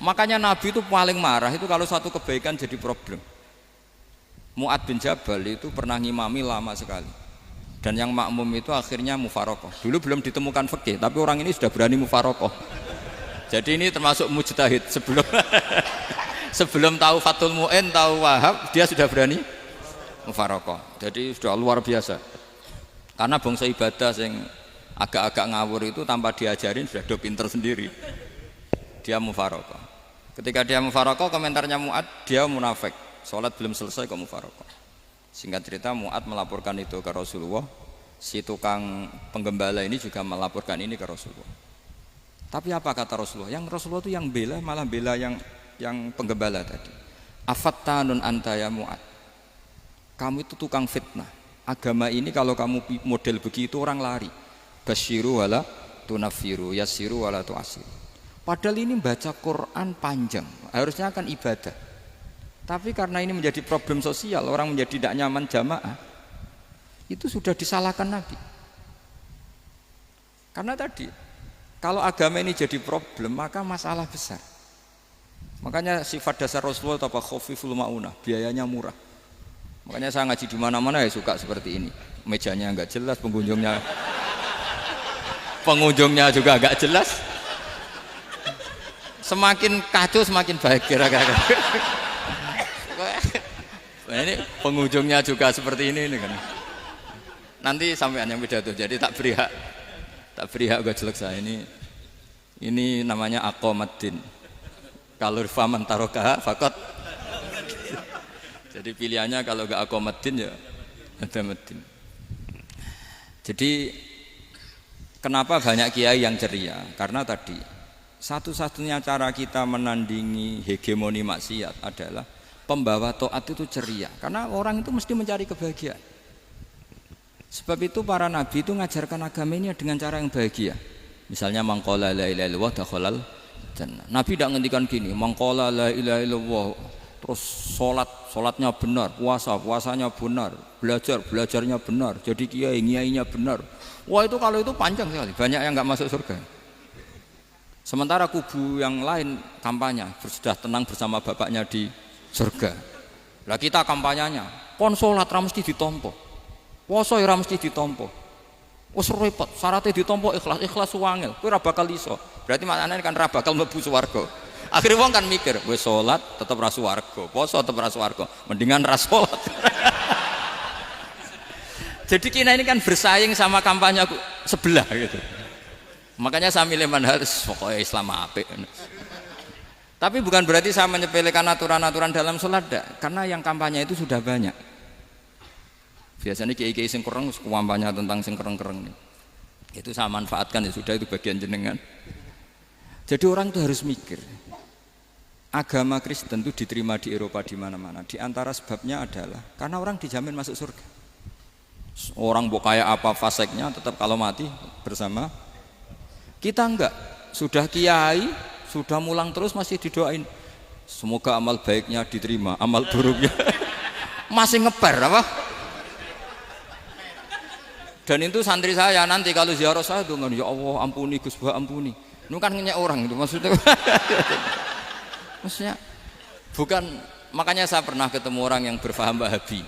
Makanya Nabi itu paling marah itu kalau satu kebaikan jadi problem. Mu'ad bin Jabal itu pernah ngimami lama sekali. Dan yang makmum itu akhirnya mufarokoh. Dulu belum ditemukan fikih, tapi orang ini sudah berani mufarokoh. Jadi ini termasuk mujtahid sebelum tahu Fathul Mu'in, tahu Wahab, dia sudah berani mufarokoh. Jadi sudah luar biasa. Karena bangsa ibadah yang agak-agak ngawur itu tanpa diajarin sudah do pinter sendiri. Dia mufarokoh. Ketika dia mufarokoh, komentarnya Mu'ad, dia munafik. Sholat belum selesai kok mufarokoh. Singkat cerita Mu'ad melaporkan itu ke Rasulullah. Si tukang penggembala ini juga melaporkan ini ke Rasulullah. Tapi apa kata Rasulullah? Yang Rasulullah itu yang bela, malah bela yang penggembala tadi. Afattanun anta ya Mu'ad. Kamu itu tukang fitnah. Agama ini kalau kamu model begitu orang lari. Basyiru wala tunafiru, yassiru wala tu'asiru. Padahal ini baca Quran panjang, harusnya akan ibadah. Tapi karena ini menjadi problem sosial, orang menjadi tidak nyaman jamaah, itu sudah disalahkan Nabi. Karena tadi, kalau agama ini jadi problem, maka masalah besar. Makanya sifat dasar Rasulullah apa khafiful ma'unah, biayanya murah. Makanya saya ngaji di mana-mana ya suka seperti ini. Mejanya enggak jelas, pengunjungnya juga enggak jelas. Semakin kacau semakin baik kira-kira. Nah, ini pengunjungnya juga seperti ini kan. Nanti sampean yang pidato, jadi tak beri hak gue jelek saya ini namanya aqomaddin. Kalau faman tarokaha fakot. Jadi pilihannya kalau gak aqomaddin ya ada maddin. Jadi kenapa banyak kiai yang ceria? Karena tadi satu-satunya cara kita menandingi hegemoni maksiat adalah pembawa taat itu ceria. Karena orang itu mesti mencari kebahagiaan. Sebab itu para nabi itu mengajarkan agama ini dengan cara yang bahagia. Misalnya mangqala la ilaha illallah dakhalal jannah. Nabi tidak ngendikan gini, mangqala la ilaha illallah terus salatnya benar, puasanya benar, belajarnya benar, jadi kiainya benar. Wah itu kalau itu panjang sekali, banyak yang enggak masuk surga. Sementara kubu yang lain kampanye sudah tenang bersama bapaknya di surga. Lah kita kampanyenya kon salat ra mesti ditampa. Puasa ora mesti ditampa. Wis repot, syaratnya ditampa ikhlas wangel. Kowe ora bakal iso. Berarti maknane kan ora bakal mlebu swarga. Akhirnya wong kan mikir, wis salat tetep ra swarga, puasa tetep ra swarga. Mendingan ra salat. Jadi kita ini kan bersaing sama kampanye sebelah gitu. Makanya saya milih manhaj pokoknya Islam apik. Tapi bukan berarti saya menyepelekan aturan-aturan dalam sholat, karena yang kampanye itu sudah banyak. Biasanya kiai-kiai sing kereng kampanye tentang sing kereng-kereng nih. Itu saya manfaatkan ya sudah, itu bagian jenengan. Jadi orang itu harus mikir. Agama Kristen itu diterima di Eropa di mana-mana. Di antara sebabnya adalah karena orang dijamin masuk surga. Orang kayak apa faseknya tetap kalau mati bersama. Kita enggak, sudah kiai, sudah mulang terus masih didoain. Semoga amal baiknya diterima, amal buruknya masih ngeper apa? Dan itu santri saya nanti kalau ziarah saya tuh ya Allah ampuni Gus Bah ampuni. Itu kan ngenyek orang itu maksudnya. Maksudnya bukan, makanya saya pernah ketemu orang yang berfaham Wahabi.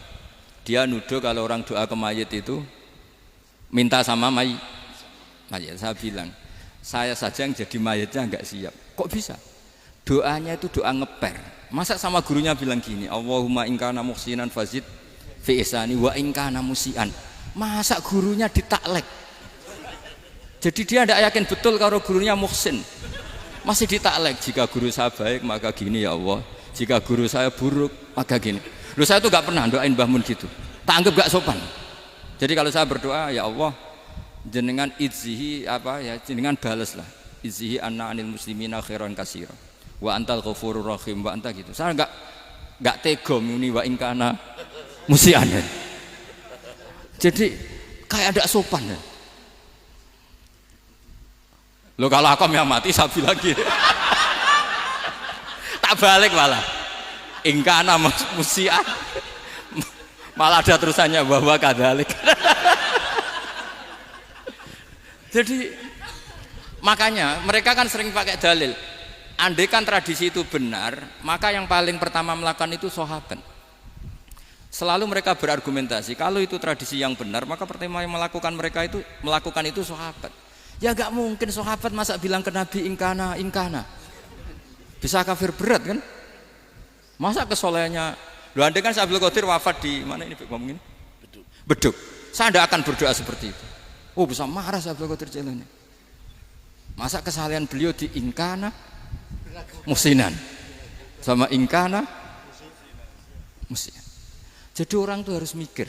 Dia nuduh kalau orang doa ke mayit itu minta sama mayit. Saya bilang saya saja yang jadi mayatnya enggak siap. Kok bisa? Doanya itu doa ngeper. Masa sama gurunya bilang gini, Allahumma in kana muhsinan fazid fi ihsani wa in kana musian. Masa gurunya ditaklek? Jadi dia tidak yakin betul kalau gurunya muhsin. Masih ditaklek, jika guru saya baik maka gini ya Allah. Jika guru saya buruk maka gini. Loh saya tuh enggak pernah doain Mbah Mun gitu. Tak anggap enggak sopan. Jadi kalau saya berdoa ya Allah jenengan izzihi apa ya, jenengan balaslah izzihi anna anil muslimina khairan katsira wa antal ghafurur rahim wa anta gitu. Saya enggak tega muni wa in kana musian. Jadi kayak ada sopan ya. Loh kalau aku yang mati saya bilang gitu. Tak balik malah in kana musian. Malah ada terusannya bahwa kadalik. Jadi makanya mereka kan sering pakai dalil andai kan tradisi itu benar, maka yang paling pertama melakukan itu sahabat. Selalu mereka berargumentasi, kalau itu tradisi yang benar, maka pertama yang melakukan itu sahabat. Ya gak mungkin sahabat masa bilang ke Nabi ingkana. Bisa kafir berat kan? Masa kesolehannya, loh andai kan Abdul Qadir wafat di mana ini ngomongin? Beduk. Saya tidak akan berdoa seperti itu. Oh bisa marah Abdul Qadir Jailani. Masa kesalahan beliau di ingkana musinan sama ingkana musinan. Jadi orang tuh harus mikir.